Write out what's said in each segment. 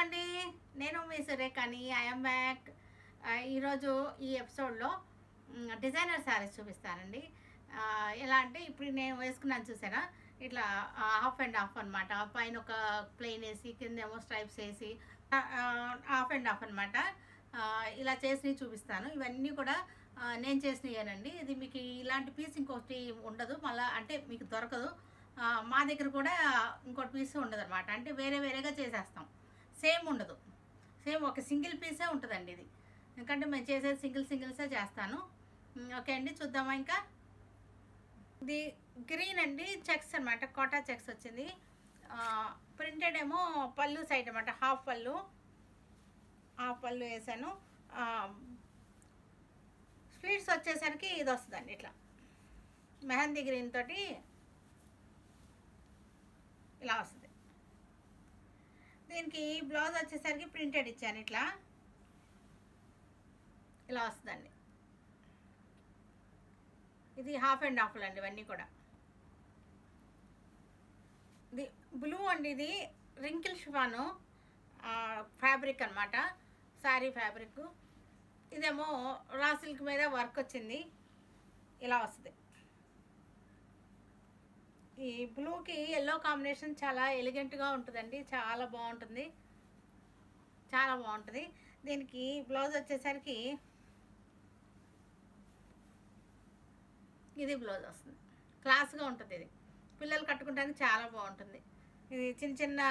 అండి. నేను మీ సురేఖని. I'm back. ఈరోజు ఈ ఎపిసోడ్‌లో డిజైనర్ శారీస్ చూపిస్తానండి. ఎలా అంటే ఇప్పుడు నేను వేసుకున్నాను చూసారా? ఇట్లా హాఫ్ అండ్ హాఫ్ అనమాట. పైన ఒక ప్లెయిన్ ఏసి, కిందేమో స్ట్రైప్స్ ఏసి హాఫ్ అండ్ హాఫ్ అనమాట. ఇలా చేసినవి చూపిస్తాను. ఇవన్నీ కూడా నేను చేసినయేనండి. ఇది మీకు ఇలాంటి పీస్ ఇంకొకటి ఉండదు. మళ్ళా అంటే మీకు దొరకదు. మా దగ్గర కూడా ఇంకోటి పీస్ ఉండదనమాట. అంటే వేరే వేరేగా చేసేస్తాం. సేమ్ ఉండదు. సేమ్ ఒక సింగిల్ పీసే ఉంటుందండి ఇది. ఎందుకంటే మేము చేసేది సింగిల్సే చేస్తాను. ఓకే అండి, చూద్దామా ఇంకా. ఇది గ్రీన్ అండి, చెక్స్ అనమాట. కోటా చెక్స్ వచ్చింది. ప్రింటెడ్ ఏమో పళ్ళు సైడ్ అనమాట. హాఫ్ పళ్ళు వేసాను. స్లీవ్స్ వచ్చేసరికి ఇది వస్తుందండి ఇట్లా మెహందీ గ్రీన్ తోటి ఇలా వస్తుంది. దీనికి బ్లౌజ్ వచ్చేసరికి ప్రింటెడ్ ఇచ్చాను. ఇట్లా ఇలా వస్తుందండి. ఇది హాఫ్ అండ్ హాఫ్లు అండి ఇవన్నీ కూడా. ఇది బ్లూ అండి. ఇది రింకిల్ షిఫాను ఫ్యాబ్రిక్ అనమాట, శారీ ఫ్యాబ్రిక్. ఇదేమో రా సిల్క్ మీద వర్క్ వచ్చింది. ఇలా వస్తుంది. ఈ బ్లూకి ఎల్లో కాంబినేషన్ చాలా ఎలిగెంట్గా ఉంటుందండి. చాలా బాగుంటుంది, చాలా బాగుంటుంది. దీనికి బ్లౌజ్ వచ్చేసరికి ఇది బ్లౌజ్ వస్తుంది. క్లాస్గా ఉంటుంది. ఇది పిల్లలు కట్టుకుంటానికి చాలా బాగుంటుంది. ఇది చిన్న చిన్న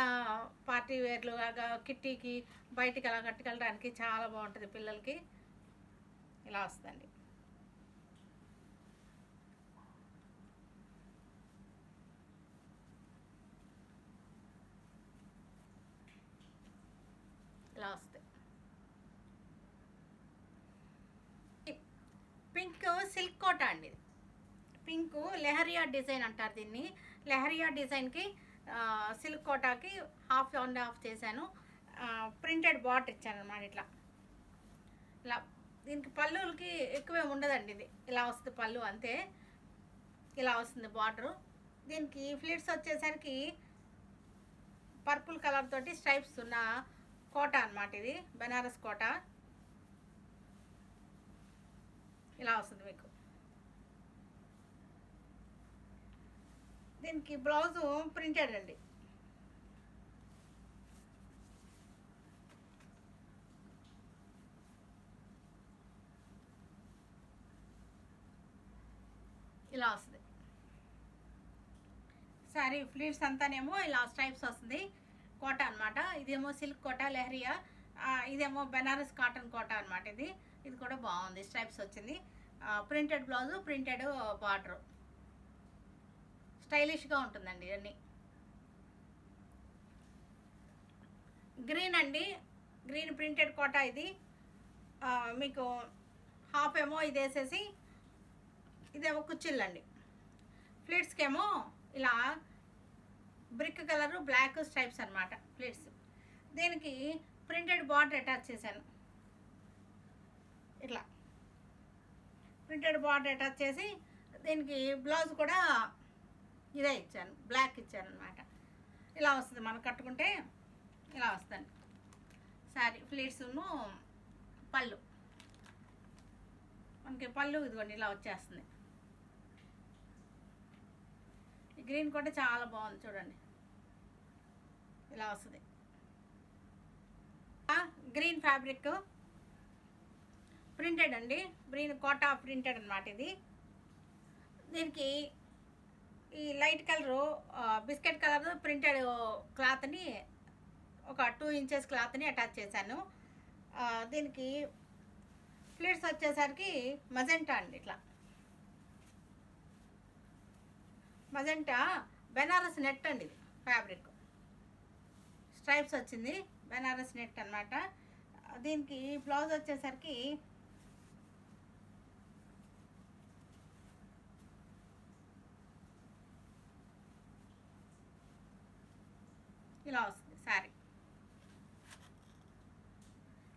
పార్టీ వేర్లు కిట్టీకి బయటికి అలా కట్టుకెళ్ళడానికి చాలా బాగుంటుంది పిల్లలకి. ఇలా వస్తుందండి. ఇలా వస్తాయి. పింక్ సిల్క్ కోట అండి. ఇది పింక్ లెహరియా డిజైన్ అంటారు దీన్ని. లెహరియా డిజైన్కి సిల్క్ కోటాకి హాఫ్ అండ్ హాఫ్ చేశాను. ప్రింటెడ్ బాట్ ఇచ్చాను అనమాట. ఇట్లా ఇలా దీనికి పళ్ళులకి ఎక్కువే ఉండదండి. ఇది ఇలా వస్తుంది పళ్ళు అంతే. ఇలా వస్తుంది బార్డరు. దీనికి ఫ్లీట్స్ వచ్చేసరికి పర్పుల్ కలర్ తోటి స్ట్రైప్స్ ఉన్న కోట అనమాట. ఇది బెనారస్ కోట. ఇలా వస్తుంది మీకు. దీనికి బ్లౌజు ప్రింటెడ్ అండి. ఇలా వస్తుంది. సారీ ఫ్లీట్స్ అంతానేమో ఇలా స్ట్రైప్స్ వస్తుంది. కోట అనమాట. ఇదేమో సిల్క్ కోట లెహరియా. ఇదేమో బెనారస్ కాటన్ కోట అనమాట. ఇది కూడా బాగుంది. స్ట్రైప్స్ వచ్చింది. Printed blouse, printed border. స్టైలిష్గా ఉంటుందండి ఇవన్నీ. గ్రీన్ అండి. గ్రీన్ ప్రింటెడ్ కోట ఇది. మీకు హాఫ్ ఏమో ఇది వేసేసి, ఇదేమో కుచ్చిళ్ళు అండి. ఫ్లీట్స్కి ఏమో ఇలా బ్రిక్ కలరు బ్లాక్ స్ట్రైప్స్ అనమాట ప్లేట్స్. దీనికి ప్రింటెడ్ బార్డర్ అటాచ్ చేశాను. ఇట్లా ప్రింటెడ్ బార్డర్ అటాచ్ చేసి దీనికి బ్లౌజ్ కూడా ఇదే ఇచ్చాను, బ్లాక్ ఇచ్చాను అనమాట. ఇలా వస్తుంది మనం కట్టుకుంటే. ఇలా వస్తుంది శారీ ఫ్లీట్స్ను పళ్ళు. మనకి పళ్ళు ఇదిగోండి ఇలా వచ్చేస్తుంది. ఈ గ్రీన్ కూడా చాలా బాగుంది చూడండి. ఇలా వస్తుంది. గ్రీన్ ఫ్యాబ్రిక్ ప్రింటెడ్ అండి. గ్రీన్ కోటా ప్రింటెడ్ అనమాట ఇది. దీనికి ఈ light colour biscuit colour printed క్లాత్ని ఒక 2 ఇంచెస్ క్లాత్ని అటాచ్ చేశాను. దీనికి ప్లేట్స్ వచ్చేసరికి మజెంటా అండి. ఇట్లా మజెంటా బెనారస్ నెట్ అండి. ఇది ఫ్యాబ్రిక్ స్ట్రైప్స్ వచ్చింది. బెనారస్ నెట్ అనమాట. దీనికి బ్లౌజ్ వచ్చేసరికి ఇలా వస్తుంది శారీ.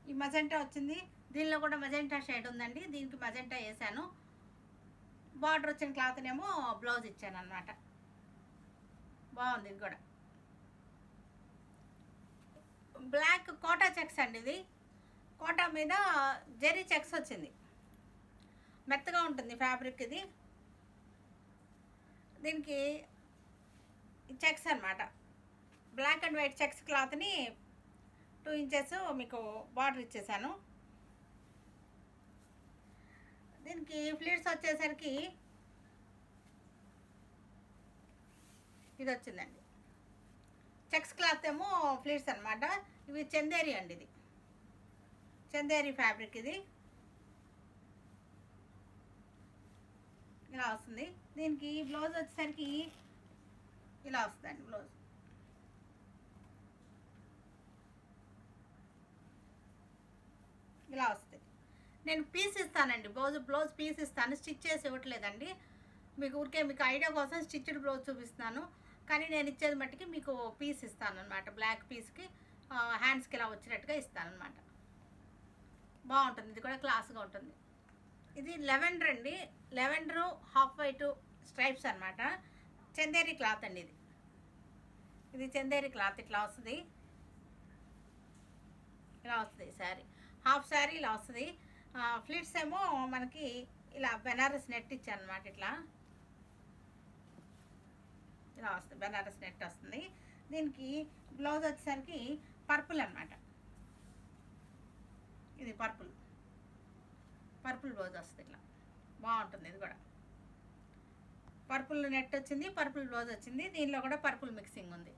ఈ మజెంటా వచ్చింది. దీనిలో కూడా మజెంటా షేడ్ ఉందండి. దీనికి మజెంటా వేసాను. బార్డర్ వచ్చిన క్లాత్నేమో బ్లౌజ్ ఇచ్చాను అనమాట. బాగుంది. ఇది కూడా బ్లాక్ కోటా చెక్స్ అండి. ఇది కోటా మీద జెరీ చెక్స్ వచ్చింది. మెత్తగా ఉంటుంది ఫ్యాబ్రిక్ ఇది. దీనికి చెక్స్ అనమాట. బ్లాక్ అండ్ వైట్ చెక్స్ క్లాత్ని 2 ఇంచెస్ మీకు బార్డర్ ఇచ్చేసాను. దీనికి ఫ్లీట్స్ వచ్చేసరికి ఇది వచ్చిందండి. చెక్స్ క్లాత్ ఏమో ఫ్లీట్స్ అనమాట. ఇవి చందేరి అండి. ఇది చందేరి ఫ్యాబ్రిక్. ఇది ఇలా వస్తుంది. దీనికి బ్లౌజ్ వచ్చేసరికి ఇలా వస్తుందండి. బ్లౌజ్ ఇలా వస్తుంది. నేను పీస్ ఇస్తానండి. బ్లౌజ్ పీస్ ఇస్తాను, స్టిచ్ చేసి ఇవ్వట్లేదండి. మీకు ఊరికే మీకు ఐడియా కోసం స్టిచ్డ్ బ్లౌజ్ చూపిస్తున్నాను. కానీ నేను ఇచ్చేది మట్టుకి మీకు పీస్ ఇస్తాను అనమాట. బ్లాక్ పీస్కి హ్యాండ్స్కి ఇలా వచ్చినట్టుగా ఇస్తాను అనమాట. బాగుంటుంది. ఇది కూడా క్లాస్గా ఉంటుంది. ఇది లెవెండర్ అండి. లెవెండరు హాఫ్ వైట్ స్ట్రైప్స్ అనమాట. చందేరి క్లాత్ అండి. ఇది చందేరి క్లాత్. ఇట్లా వస్తుంది. ఇలా వస్తుంది శారీ. హాఫ్ శారీ ఇలా వస్తుంది. ఫ్లిట్స్ ఏమో మనకి ఇలా బెనారస్ నెట్ ఇచ్చాను అనమాట. ఇట్లా ఇలా వస్తుంది. బెనారస్ నెట్ వస్తుంది. దీనికి బ్లౌజ్ వచ్చేసరికి పర్పుల్ అనమాట. ఇది పర్పుల్ బ్లౌజ్ వస్తుంది. ఇట్లా బాగుంటుంది. ఇది కూడా పర్పుల్ నెట్ వచ్చింది, పర్పుల్ బ్లౌజ్ వచ్చింది. దీనిలో కూడా పర్పుల్ మిక్సింగ్ ఉంది.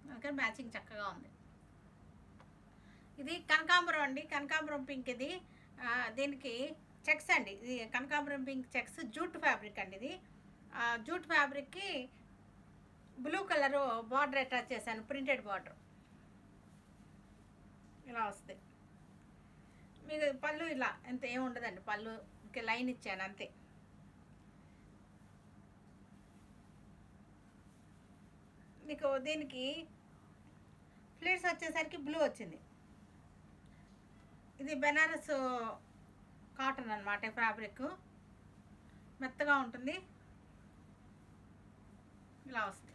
అందుకని మ్యాచింగ్ చక్కగా ఉంది. ఇది కనకాంబరం అండి. కనకాంబరం పింక్. ఇది దీనికి చెక్స్ అండి. ఇది కనకాంబరం పింక్ చెక్స్ జూట్ ఫ్యాబ్రిక్ అండి. ఇది జూట్ ఫ్యాబ్రిక్కి బ్లూ కలరు బార్డర్ అటాచ్ చేశాను. ప్రింటెడ్ బార్డర్ ఇలా వస్తుంది. మీకు పళ్ళు ఇలా ఎంత ఏమి ఉండదండి. పళ్ళు ఇంకా లైన్ ఇచ్చాను అంతే. మీకు దీనికి ఫ్లీట్స్ వచ్చేసరికి బ్లూ వచ్చింది. ఇది బెనారస్ కాటన్ అనమాట. ఫ్యాబ్రిక్ మెత్తగా ఉంటుంది. ఇలా వస్తుంది.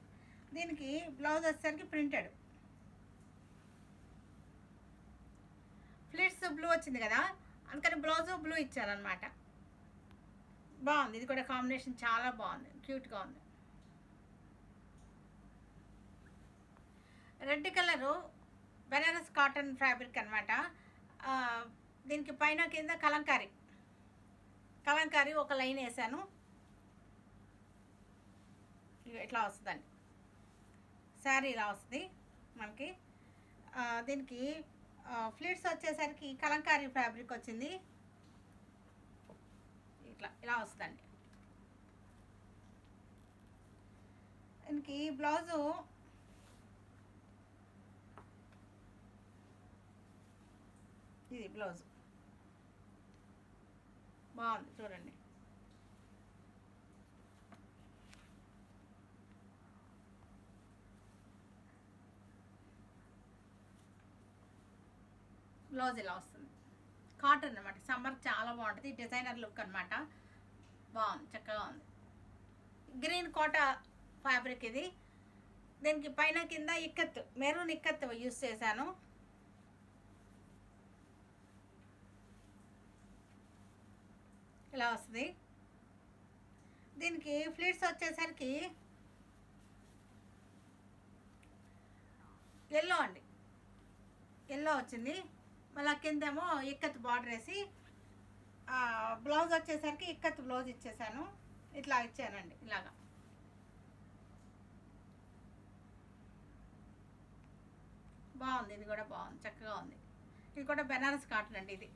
దీనికి బ్లౌజ్ వచ్చేసరికి ప్రింటెడ్. ఫ్లీట్స్ బ్లూ వచ్చింది కదా, అందుకని బ్లౌజ్ బ్లూ ఇచ్చారనమాట. బాగుంది. ఇది కూడా కాంబినేషన్ చాలా బాగుంది. క్యూట్గా ఉంది. Red colour Banaras cotton fabric అనమాట. దీనికి పైన కింద కలంకారీ ఒక లైన్ వేసాను. ఇట్లా వస్తుందండి శారీ. ఇలా వస్తుంది మనకి. దీనికి ఫ్లీట్స్ వచ్చేసరికి కలంకారీ ఫ్యాబ్రిక్ వచ్చింది. ఇలా వస్తుందండి. దీనికి బ్లౌజు ఇది బ్లౌజ్ బాగుంది చూడండి. బ్లౌజ్ ఇలా వస్తుంది. కాటన్ అనమాట. సమ్మర్ చాలా బాగుంటుంది. డిజైనర్ లుక్ అనమాట. బాగుంది. చక్కగా ఉంది. గ్రీన్ కోటా ఫ్యాబ్రిక్ ఇది. దీనికి పైన కింద ఇక్కత్ మెరూన్ ఇక్కత్ యూస్ చేశాను. ఇలా వస్తుంది. దీనికి ఫ్లీట్స్ వచ్చేసరికి ఎల్లో అండి. ఎల్లో వచ్చింది. మళ్ళీ కిందేమో ఇక్కత్ బార్డర్ వేసి బ్లౌజ్ వచ్చేసరికి ఇక్కత్ బ్లౌజ్ ఇచ్చేసాను. ఇట్లా ఇచ్చానండి. ఇలాగా బాగుంది. ఇది కూడా బాగుంది. చక్కగా ఉంది. ఇది కూడా బెనారస్ కాటన్ అండి. ఇది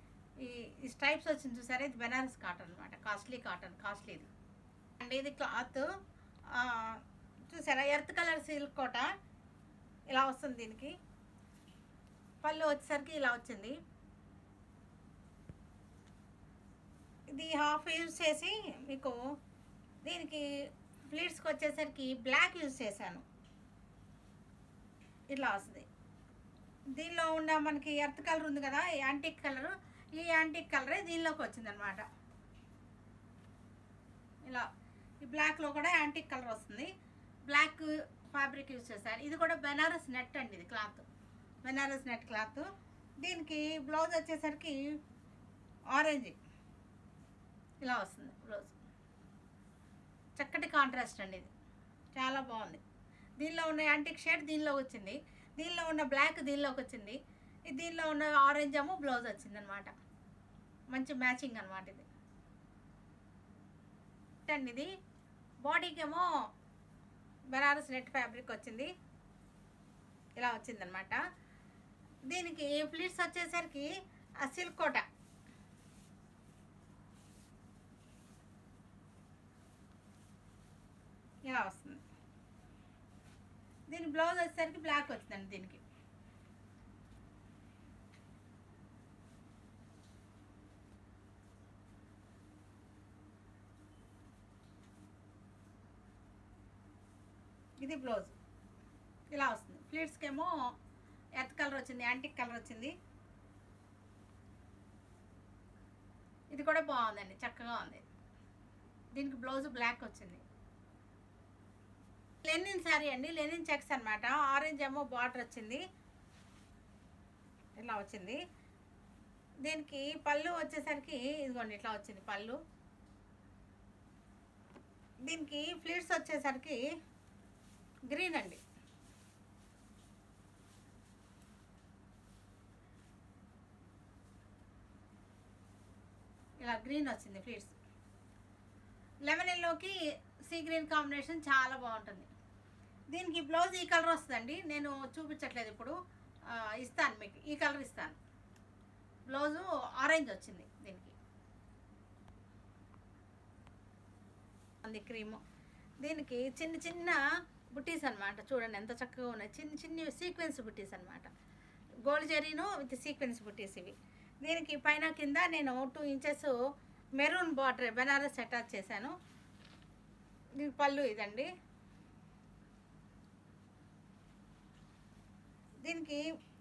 ఈ స్ట్రైప్స్ వచ్చింది చూసారా, ఇది బెనారస్ కాటన్ అనమాట. కాస్ట్లీ ఇది అండి. ఇది క్లాత్ చూసారా, ఎర్త్ కలర్ సిల్క్ కోట ఇలా వస్తుంది. దీనికి పళ్ళు వచ్చేసరికి ఇలా వచ్చింది. ఇది హాఫ్ యూజ్ చేసి మీకు దీనికి ప్లీట్స్కి వచ్చేసరికి బ్లాక్ యూజ్ చేశాను. ఇట్లా వస్తుంది. దీనిలో ఉన్న మనకి ఎర్త్ కలర్ ఉంది కదా, యాంటిక్ కలరు, ఈ యాంటిక్ కలరే దీనిలోకి వచ్చిందనమాట. ఇలా ఈ బ్లాక్లో కూడా యాంటిక్ కలర్ వస్తుంది. బ్లాక్ ఫ్యాబ్రిక్ యూజ్ చేశాను. ఇది కూడా బెనారస్ నెట్ అండి. ఇది క్లాత్ బెనారస్ నెట్ క్లాత్. దీనికి బ్లౌజ్ వచ్చేసరికి ఆరెంజ్ ఇలా వస్తుంది బ్లౌజ్. చక్కటి కాంట్రాస్ట్ అండి, ఇది చాలా బాగుంది. దీనిలో ఉన్న యాంటిక్ షేడ్ దీనిలో వచ్చింది, దీనిలో ఉన్న బ్లాక్ దీనిలోకి వచ్చింది, దీనిలో ఉన్న ఆరెంజ్ ఏమో బ్లౌజ్ వచ్చింది అనమాట. మంచి మ్యాచింగ్ అనమాట ఇది అండి. ఇది బాడీకేమో బెనారస్ నెట్ ఫ్యాబ్రిక్ వచ్చింది, ఇలా వచ్చిందనమాట. దీనికి ప్లీట్స్ వచ్చేసరికి సిల్క్ కోట ఇలా వస్తుంది. దీని బ్లౌజ్ వచ్చేసరికి బ్లాక్ వచ్చిందండి. దీనికి ఇది బ్లౌజ్ ఇలా వస్తుంది. ప్లీట్స్కి ఏమో ఎర్త్ కలర్ వచ్చింది, యాంటిక్ కలర్ వచ్చింది. ఇది కూడా బాగుందండి, చక్కగా ఉంది. దీనికి బ్లౌజ్ బ్లాక్ వచ్చింది. లెనిన్ శారీ అండి, లెనిన్ చెక్స్ అనమాట. ఆరెంజ్ ఏమో బార్డర్ వచ్చింది, ఇలా వచ్చింది. దీనికి పళ్ళు వచ్చేసరికి ఇదిగోండి ఇట్లా వచ్చింది పళ్ళు. దీనికి ఫ్లీట్స్ వచ్చేసరికి గ్రీన్ అండి, ఇలా గ్రీన్ వచ్చింది ఫ్లీట్స్. లెమన్ ఎల్లోకి సీ గ్రీన్ కాంబినేషన్ చాలా బాగుంటుంది. దీనికి బ్లౌజ్ ఈ కలర్ వస్తుందండి, నేను చూపించట్లేదు ఇప్పుడు, ఇస్తాను మీకు ఈ కలర్ ఇస్తాను. బ్లౌజు ఆరెంజ్ వచ్చింది దీనికి, అంది క్రీము. దీనికి చిన్న చిన్న బుట్టీస్ అనమాట, చూడండి ఎంత చక్కగా ఉన్నాయి. చిన్న చిన్న సీక్వెన్స్ బుట్టీస్ అనమాట, గోల్డ్ జరీను విత్ సీక్వెన్స్ బుట్టీస్ ఇవి. దీనికి పైన కింద నేను 2 inches maroon border Banaras attach చేశాను. దీనికి పళ్ళు ఇదండి. దీనికి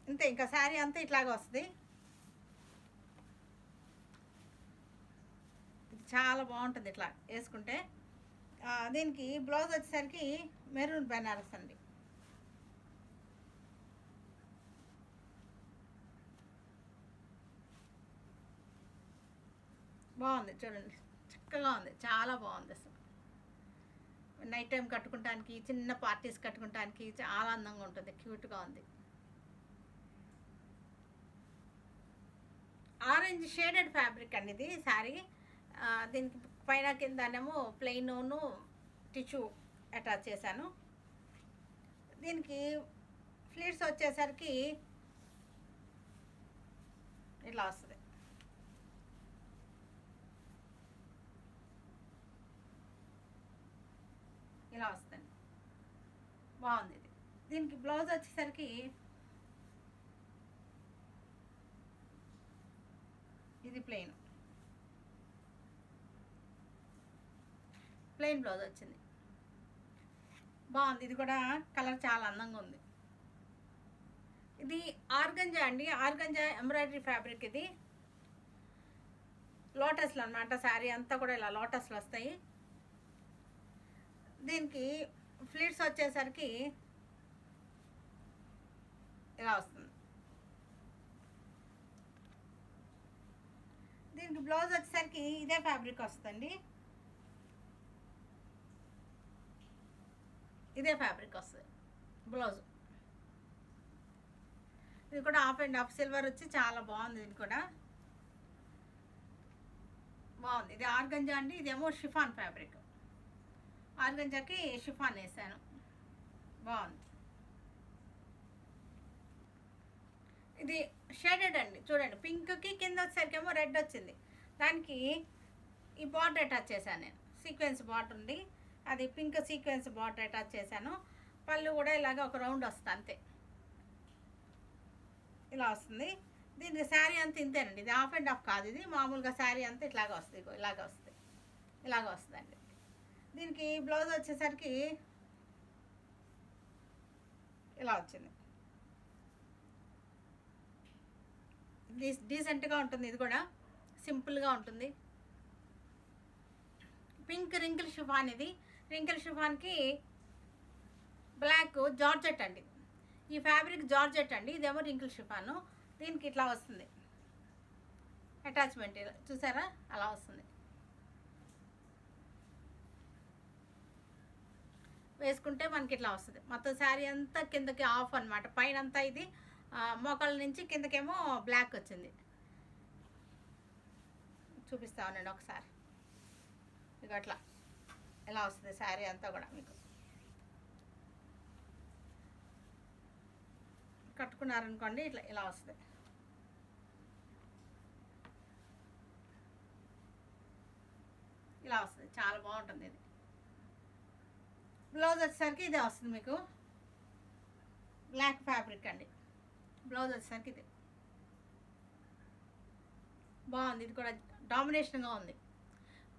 ఇంతే, ఇంకా శారీ అంతా ఇట్లాగా వస్తుంది. ఇది చాలా బాగుంటుంది ఇట్లా వేసుకుంటే. దీనికి బ్లౌజ్ వచ్చేసరికి మెరూన్ బెనారస్ అండి. బాగుంది చూడండి, చక్కగా ఉంది, చాలా బాగుంది. అసలు నైట్ టైం కట్టుకుంటానికి, చిన్న పార్టీస్ కట్టుకుంటానికి చాలా అందంగా ఉంటుంది, క్యూట్గా ఉంది. ఆరెంజ్ షేడెడ్ ఫ్యాబ్రిక్ అండి ఇది శారీ. దీనికి పైన కిందనేమో ప్లెయిన్ టిష్యూ అటాచ్ చేశాను. దీనికి ఫ్లీట్స్ వచ్చేసరికి ఇలా వస్తుంది. ఇలా వస్తుంది, బాగుంది ఇది. దీనికి బ్లౌజ్ వచ్చేసరికి ఇది ప్లెయిన్ బ్లౌజ్ వచ్చింది, బాగుంది. ఇది కూడా కలర్ చాలా అందంగా ఉంది. ఇది ఆర్గంజా అండి, ఆర్గంజా ఎంబ్రాయిడరీ ఫ్యాబ్రిక్. ఇది లోటస్లు అనమాట, శారీ అంతా కూడా ఇలా లోటస్లు వస్తాయి. దీనికి ఫ్లీట్స్ వచ్చేసరికి ఇలా వస్తుంది. దీనికి బ్లౌజ్ వచ్చేసరికి ఇదే ఫ్యాబ్రిక్ వస్తుందండి, ఇదే ఫ్యాబ్రిక్ వస్తుంది బ్లౌజ్. ఇది కూడా హాఫ్ అండ్ హాఫ్ సిల్వర్ వచ్చి చాలా బాగుంది. ఇది కూడా బాగుంది. ఇది ఆర్గంజా అండి, ఇదేమో షిఫాన్ ఫ్యాబ్రిక్. ఆర్గంజాకి షిఫాన్ వేసాను, బాగుంది. ఇది షేడెడ్ అండి, చూడండి. పింక్కి కింద వచ్చేసరికి ఏమో రెడ్ వచ్చింది. దానికి ఈ బార్డర్ అటాచ్ చేశాను నేను, సీక్వెన్స్ బార్డర్ ఉంది, అది పింక్ సీక్వెన్స్ బార్డర్ అటాచ్ చేశాను. పళ్ళు కూడా ఇలాగ ఒక రౌండ్ వస్తుంది అంతే, ఇలా వస్తుంది. దీనికి శారీ అంతా ఇంతేనండి, ఇది హాఫ్ అండ్ హాఫ్ కాదు, ఇది మామూలుగా శారీ అంతా ఇలాగ వస్తుంది, ఇలాగ వస్తుందండి. దీనికి బ్లౌజ్ వచ్చేసరికి ఇలా వచ్చింది, డీసెంట్గా ఉంటుంది. ఇది కూడా సింపుల్గా ఉంటుంది. Pink wrinkle chiffon. ఇది రింకిల్ షిఫాన్కి బ్లాక్ జార్జెట్ అండి. ఈ ఫ్యాబ్రిక్ జార్జెట్ అండి, ఇదేమో రింకిల్ షిఫాను. దీనికి ఇట్లా వస్తుంది అటాచ్మెంట్, చూసారా అలా వస్తుంది. వేసుకుంటే మనకి ఇట్లా వస్తుంది. మొత్తం శారీ అంతా కిందకి ఆఫ్ అనమాట. పైన అంతా ఇది మోకాళ్ళ నుంచి కిందకేమో బ్లాక్ వచ్చింది. చూపిస్తా ఉండండి ఒకసారి. ఇక అట్లా ఇలా వస్తుంది శారీ అంతా కూడా. మీకు కట్టుకున్నారనుకోండి ఇట్లా ఇలా వస్తుంది. ఇలా వస్తుంది, చాలా బాగుంటుంది ఇది. బ్లౌజ్ వచ్చేసరికి ఇదే వస్తుంది మీకు, బ్లాక్ ఫ్యాబ్రిక్ అండి. బ్లౌజ్ వచ్చేసరికి ఇది బాగుంది. ఇది కూడా డామినేషన్గా ఉంది.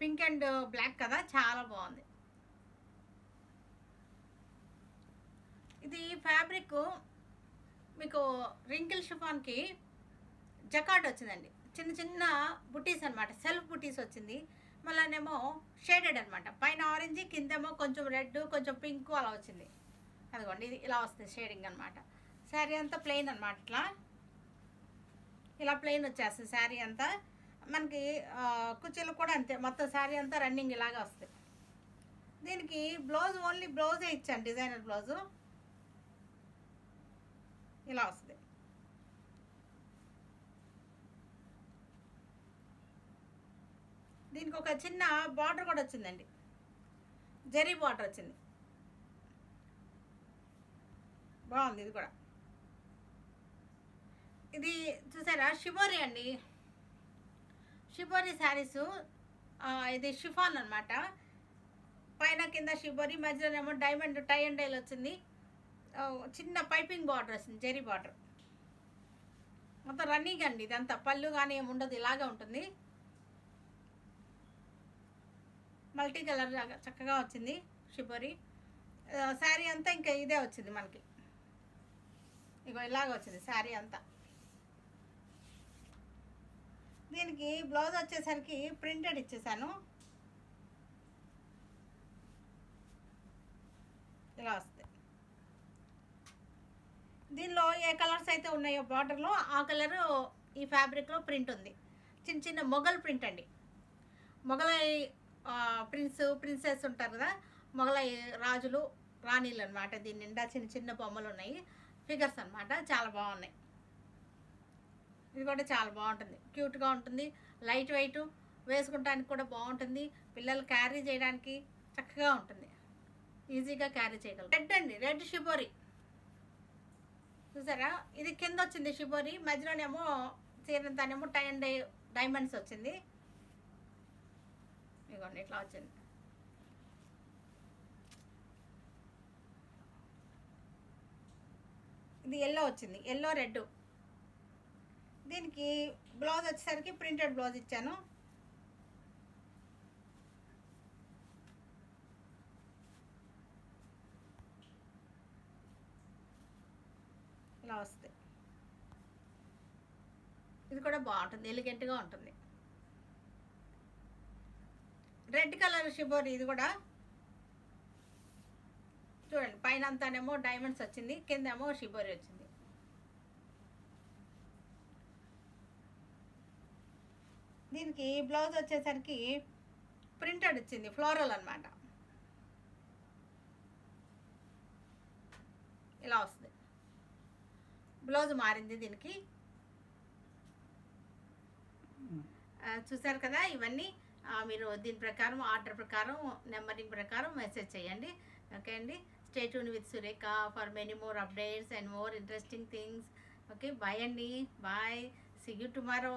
పింక్ అండ్ బ్లాక్ కదా, చాలా బాగుంది. ఇది ఫ్యాబ్రిక్ మీకు రింకిల్ షిఫాన్కి జకాట్ వచ్చిందండి. చిన్న చిన్న బుటీస్ అనమాట, సెల్ఫ్ బుటీస్ వచ్చింది. మళ్ళీనేమో షేడెడ్ అనమాట. పైన ఆరెంజ్, కిందేమో కొంచెం రెడ్, కొంచెం పింక్ అలా వచ్చింది. అదిగోండి ఇది ఇలా వస్తుంది షేడింగ్ అనమాట. శారీ అంతా ప్లెయిన్ అనమాట. ఇలా ప్లెయిన్ వచ్చేస్తుంది శారీ అంతా. మనకి కుర్చీలు కూడా అంతే, మొత్తం శారీ అంతా రన్నింగ్ ఇలాగే వస్తుంది. దీనికి బ్లౌజ్ ఓన్లీ బ్లౌజే ఇచ్చాను, డిజైనర్ బ్లౌజు ఇలా వస్తుంది. దీనికి ఒక చిన్న బార్డర్ కూడా వచ్చిందండి, జరీ బార్డర్ వచ్చింది. బాగుంది ఇది కూడా. ఇది చూసారా షిబోరి అండి, షిబోరి శారీసు. ఇది షిఫాన్ అనమాట. పైన కింద షిబోరి, మధ్యలోనేమో డైమండ్ టై అండ్ డైల్ వచ్చింది. చిన్న పైపింగ్ బార్డర్ వస్తుంది, జరీ బార్డర్. మొత్తం రన్నింగ్ అండి ఇదంతా. పళ్ళు కానీ ఏమి ఉండదు, ఇలాగే ఉంటుంది. మల్టీ కలర్ చక్కగా వచ్చింది షిబోరి. శారీ అంతా ఇంకా ఇదే వచ్చింది మనకి. ఇగో ఇలాగ వచ్చింది శారీ అంతా. దీనికి బ్లౌజ్ వచ్చేసరికి ప్రింటెడ్ ఇచ్చేసాను, ఇలా వస్తుంది. దీనిలో ఏ కలర్స్ అయితే ఉన్నాయో బార్డర్లో ఆ కలరు ఈ ఫ్యాబ్రిక్లో ప్రింట్ ఉంది. చిన్న చిన్న మొఘల్ ప్రింట్ అండి. మొఘలై ప్రిన్సెస్ ఉంటారు కదా, మొఘలై రాజులు రాణీలు అనమాట. దీని నిండా చిన్న చిన్న బొమ్మలు ఉన్నాయి, ఫిగర్స్ అనమాట. చాలా బాగున్నాయి. ఇది కూడా చాలా బాగుంటుంది, క్యూట్గా ఉంటుంది. లైట్ వెయిట్, వేసుకుంటానికి కూడా బాగుంటుంది. పిల్లలు క్యారీ చేయడానికి చక్కగా ఉంటుంది, ఈజీగా క్యారీ చేయగలరు. రెడ్ అండి, రెడ్ షిబోరి చూసారా. ఇది కింద వచ్చింది షిబోరి, మధ్యలోనేమో చీరంతానేమో టై అండ్ డైమండ్స్ వచ్చింది. ఇదిగోండి ఇట్లా వచ్చింది. ఇది ఎల్లో వచ్చింది, ఎల్లో రెడ్. దీనికి బ్లౌజ్ వచ్చేసరికి ప్రింటెడ్ బ్లౌజ్ ఇచ్చాను. ఇలా వస్తుంది. ఇది కూడా బాగుంటుంది, ఎలిగెంట్గా ఉంటుంది. రెడ్ కలర్ షిబోరి ఇది కూడా చూడండి. పైన అంతానేమో డైమండ్స్ వచ్చింది, కిందేమో షిబోరి వచ్చింది. దీనికి బ్లౌజ్ వచ్చేసరికి ప్రింటెడ్ వచ్చింది, ఫ్లోరల్ అనమాట. ఇలా వస్తుంది. బ్లౌజ్ మారింది దీనికి. చూసారు కదా. ఇవన్నీ మీరు దీని ప్రకారం ఆర్డర్ ప్రకారం నెంబరింగ్ ప్రకారం మెసేజ్ చేయండి. ఓకే అండి. Stay tune with Surekha for many more updates and more interesting things. Okay, bye అండి, బాయ్. See you tomorrow.